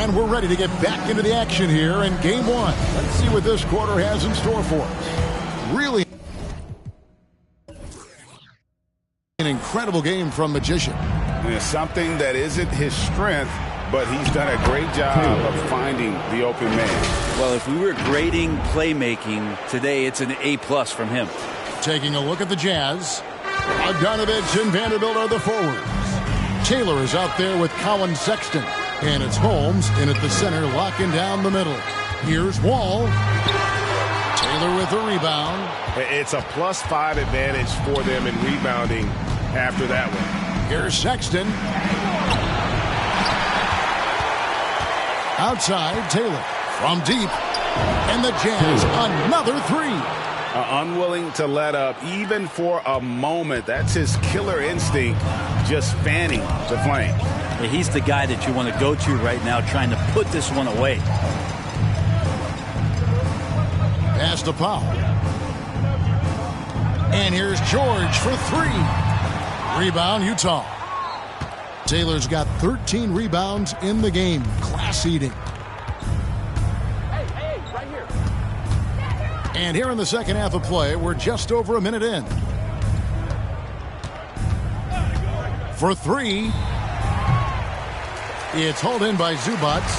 And we're ready to get back into the action here in game one. Let's see what this quarter has in store for us. Really an incredible game from Magician. And it's something that isn't his strength, but he's done a great job of finding the open man. Well, if we were grading playmaking today, it's an A+ from him. Taking a look at the Jazz. Bogdanovich and Vanderbilt are the forwards. Taylor is out there with Colin Sexton. And it's Holmes in at the center, locking down the middle. Here's Wall. Taylor with a rebound. It's a +5 advantage for them in rebounding after that one. Here's Sexton. Outside, Taylor from deep. And the Jazz, another three. Unwilling to let up even for a moment. That's his killer instinct, just fanning the flame. He's the guy that you want to go to right now, trying to put this one away. Pass to Powell. And here's George for three. Rebound, Utah. Taylor's got 13 rebounds in the game. Class eating. Right here. And here in the second half of play, we're just over a minute in. For three. It's hauled in by Zubats.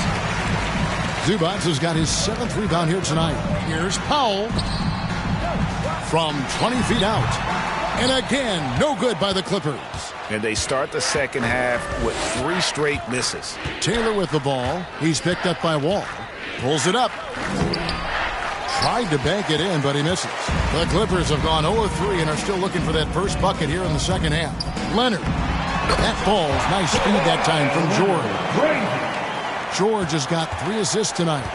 Zubats has got his 7th rebound here tonight. Here's Powell from 20 feet out. And again, no good by the Clippers. And they start the second half with 3 straight misses. Taylor with the ball. He's picked up by Wall. Pulls it up. Tried to bank it in, but he misses. The Clippers have gone 0-3 and are still looking for that first bucket here in the second half. Leonard. That ball's nice speed that time from George. George has got 3 assists tonight.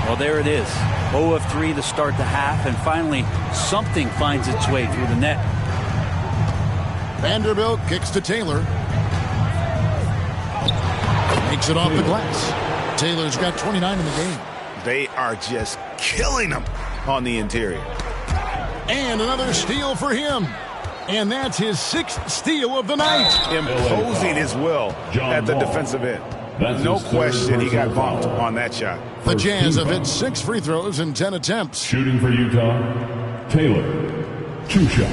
Well, there it is. 0 of 3 to start the half, and finally something finds its way through the net. Vanderbilt kicks to Taylor. Makes it off the glass. Taylor's got 29 in the game. They are just killing them on the interior. And another steal for him. And that's his 6th steal of the night. Imposing his will at the defensive end. No question he got bumped on that shot. The Jazz have hit 6 free throws in 10 attempts. Shooting for Utah, Taylor, 2 shots.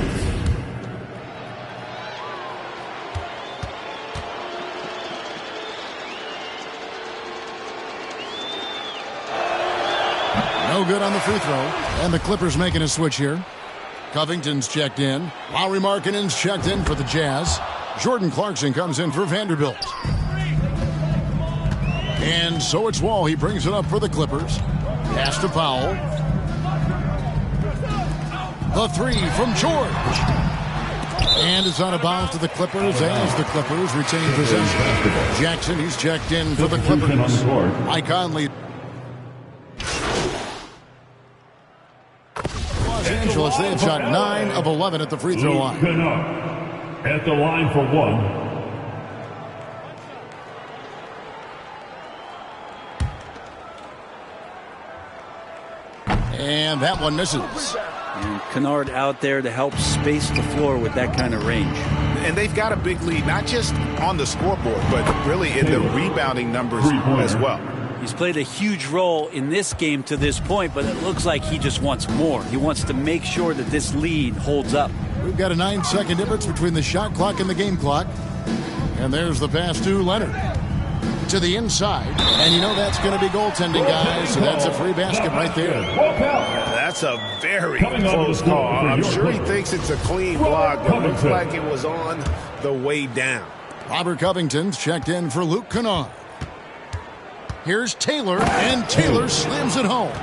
No good on the free throw. And the Clippers making a switch here. Covington's checked in. Lauri Markkanen's checked in for the Jazz. Jordan Clarkson comes in for Vanderbilt. And so it's Wall. He brings it up for the Clippers. Pass to Powell. The 3 from George. And it's out of bounds to the Clippers as the Clippers retain possession. Jackson, he's checked in for the Clippers. Mike Conley. Los Angeles, they have shot 9 of 11 at the free throw line. At the line for 1. And that one misses. And Kennard out there to help space the floor with that kind of range. And they've got a big lead, not just on the scoreboard, but really in the rebounding numbers as well. He's played a huge role in this game to this point, but it looks like he just wants more. He wants to make sure that this lead holds up. We've got a 9-second difference between the shot clock and the game clock. And there's the pass to Leonard. To the inside. And you know that's going to be goaltending, guys. So that's a free basket right there. That's a very close call. I'm sure he thinks it's a clean block, but it looks like it was on the way down. Robert Covington's checked in for Luke Kennard. Here's Taylor, and Taylor slams it home.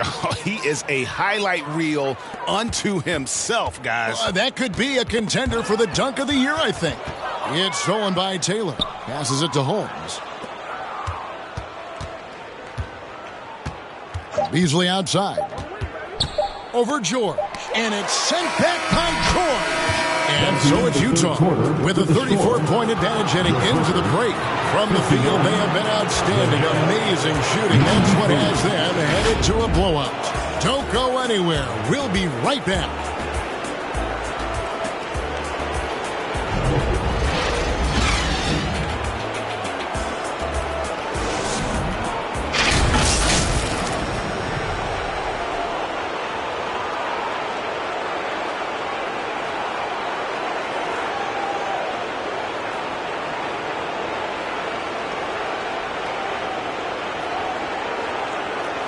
Oh, he is a highlight reel unto himself, guys. That could be a contender for the dunk of the year, I think. It's stolen by Taylor. Passes it to Holmes. Beasley outside. Over George. And it's sent back by George. And so it's Utah with a 34-point advantage heading into the break. From the field, they have been outstanding. Amazing shooting. That's what has them headed to a blowout. Don't go anywhere. We'll be right back.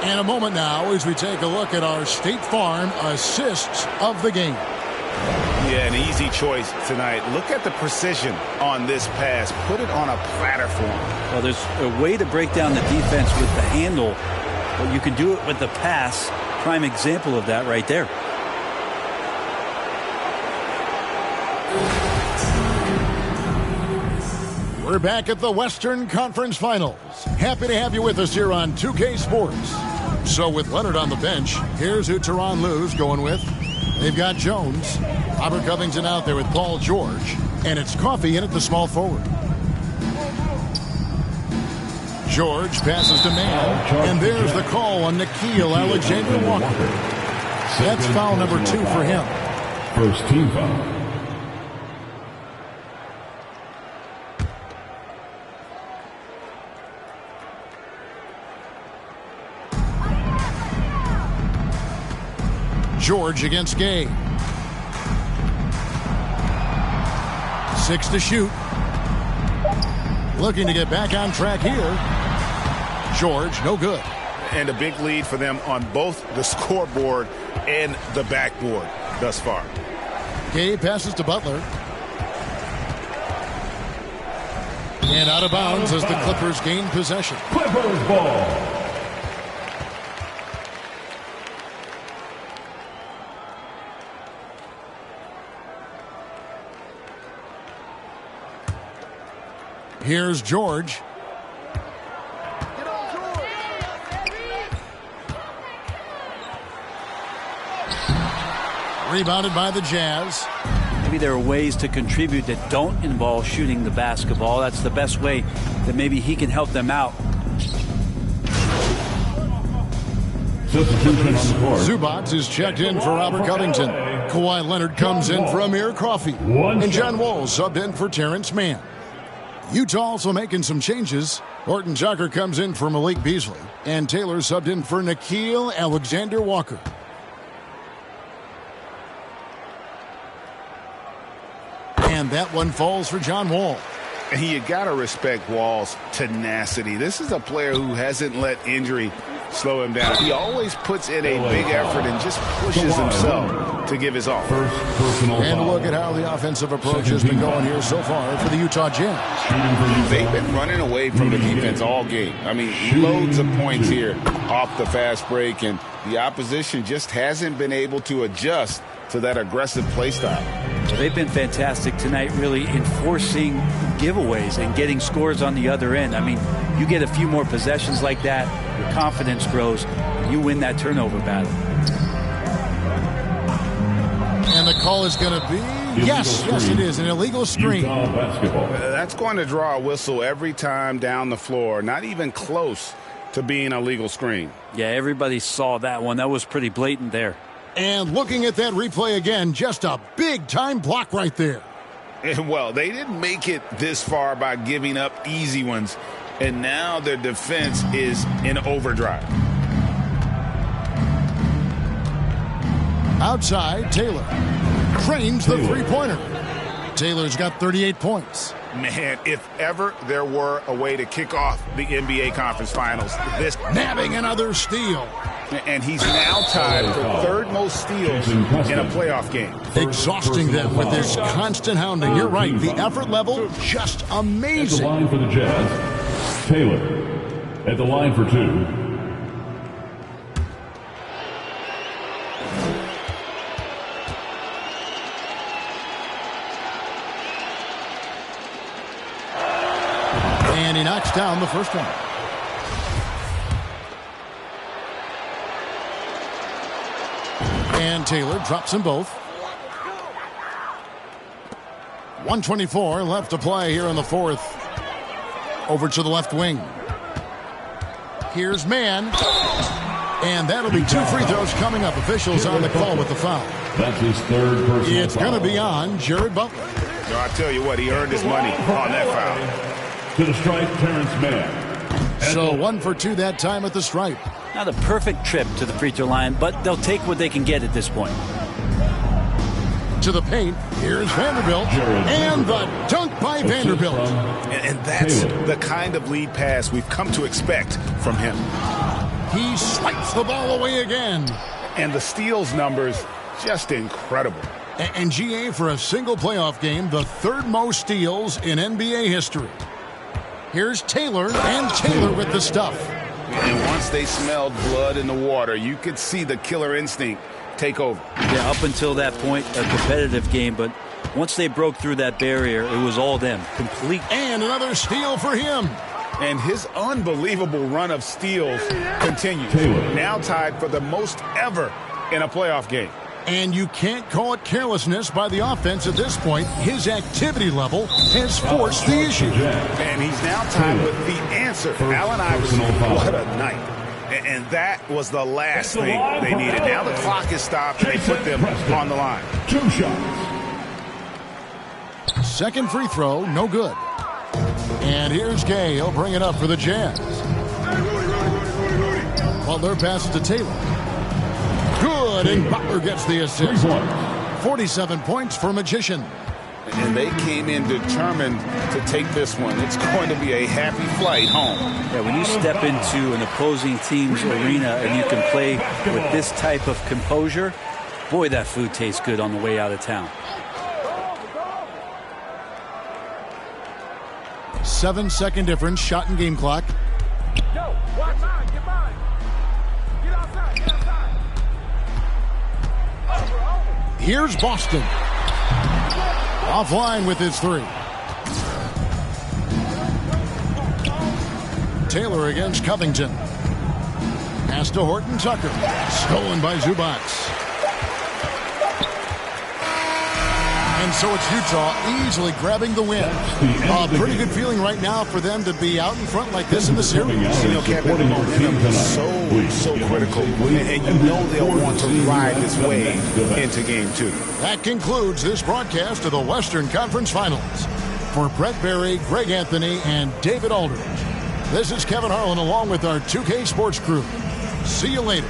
And a moment now as we take a look at our State Farm assists of the game. Yeah, an easy choice tonight. Look at the precision on this pass. Put it on a platter for him. Well, there's a way to break down the defense with the handle, but you can do it with the pass. Prime example of that right there. We're back at the Western Conference Finals. Happy to have you with us here on 2K Sports. So with Leonard on the bench, here's who Tyronn Lue's going with. They've got Jones, Robert Covington out there with Paul George, and it's Coffey in at the small forward. George passes to Mann, and there's the call on Nickeil Alexander-Walker. That's foul number 2 for him. First team foul. George against Gay. 6 to shoot. Looking to get back on track here. George, no good. And a big lead for them on both the scoreboard and the backboard thus far. Gay passes to Butler. And out of bounds as the Clippers gain possession. Clippers ball. Here's George. Rebounded by the Jazz. Maybe there are ways to contribute that don't involve shooting the basketball. That's the best way that maybe he can help them out. Substitution on the court. Zubac is checked in for Robert Covington. Kawhi Leonard comes in for Amir Coffey. And John Wall subbed in for Terrence Mann. Utah also making some changes. Horton Tucker comes in for Malik Beasley. And Taylor subbed in for Nickeil Alexander-Walker. And that one falls for John Wall. And you got to respect Wall's tenacity. This is a player who hasn't let injury slow him down. He always puts in a big effort and just pushes himself to give his all. And look at how the offensive approach has been going here so far for the Utah Jazz. They've been running away from the defense all game. I mean, loads of points here off the fast break, and the opposition just hasn't been able to adjust to that aggressive play style. They've been fantastic tonight, really enforcing giveaways and getting scores on the other end. I mean, you get a few more possessions like that, your confidence grows, and you win that turnover battle. And the call is going to be, yes, it is, an illegal screen. That's going to draw a whistle every time down the floor, not even close to being a legal screen. Yeah, everybody saw that one. That was pretty blatant there. And looking at that replay again, just a big-time block right there. And well, they didn't make it this far by giving up easy ones, and now their defense is in overdrive. Outside, Taylor cranes the three-pointer. Taylor's got 38 points. Man, if ever there were a way to kick off the NBA Conference Finals, this nabbing another steal. And he's now tied for third most steals in a playoff game. Exhausting them with this constant hounding. You're right, the effort level just amazing. At the line for the Jazz, Taylor. At the line for 2. And he knocks down the first one. And Taylor drops them both. 1:24 left to play here in the fourth. Over to the left wing. Here's Mann. And that'll be 2 free throws coming up. Officials on the call with the foul. That's his third personal It's going to be on Jared Butler. No, I tell you what, he earned his money on that foul. To the stripe, Terrence Mann. So 1 for 2 that time at the stripe. Not a perfect trip to the free throw line, but they'll take what they can get at this point. To the paint, here's Vanderbilt, and the dunk by Vanderbilt. And that's the kind of lead pass we've come to expect from him. He swipes the ball away again. And the steals numbers, just incredible. And GA, for a single playoff game, the third most steals in NBA history. Here's Taylor, and Taylor with the stuff. And once they smelled blood in the water, you could see the killer instinct take over. Yeah, up until that point, a competitive game, but once they broke through that barrier, it was all them. Complete. And another steal for him. And his unbelievable run of steals continues. Taylor. Now tied for the most ever in a playoff game. And you can't call it carelessness by the offense at this point. His activity level has forced the issue. And he's now tied with the answer. Allen Iverson, what a night. And that was the last thing they needed. Now the clock is stopped, and they put them on the line. 2 shots. Second free throw, no good. And here's Gay. He'll bring it up for the Jazz. Butler passes to Taylor. Good, and Butler gets the assist. 47 points for Magician. And they came in determined to take this one. It's going to be a happy flight home. Yeah, when you step into an opposing team's arena and you can play with this type of composure, boy, that food tastes good on the way out of town. 7-second difference, shot and game clock. Yo, watch mine, get mine. Get outside, get outside. Over. Here's Boston. Offline with his three. Taylor against Covington. Pass to Horton Tucker. Stolen by Zubats. And so it's Utah easily grabbing the win. A pretty good feeling right now for them to be out in front like this in the series. You know, Kevin, the momentum is so critical. And you know they'll want to ride this wave into Game 2. That concludes this broadcast of the Western Conference Finals. For Brett Berry, Greg Anthony, and David Aldridge, this is Kevin Harlan along with our 2K Sports crew. See you later.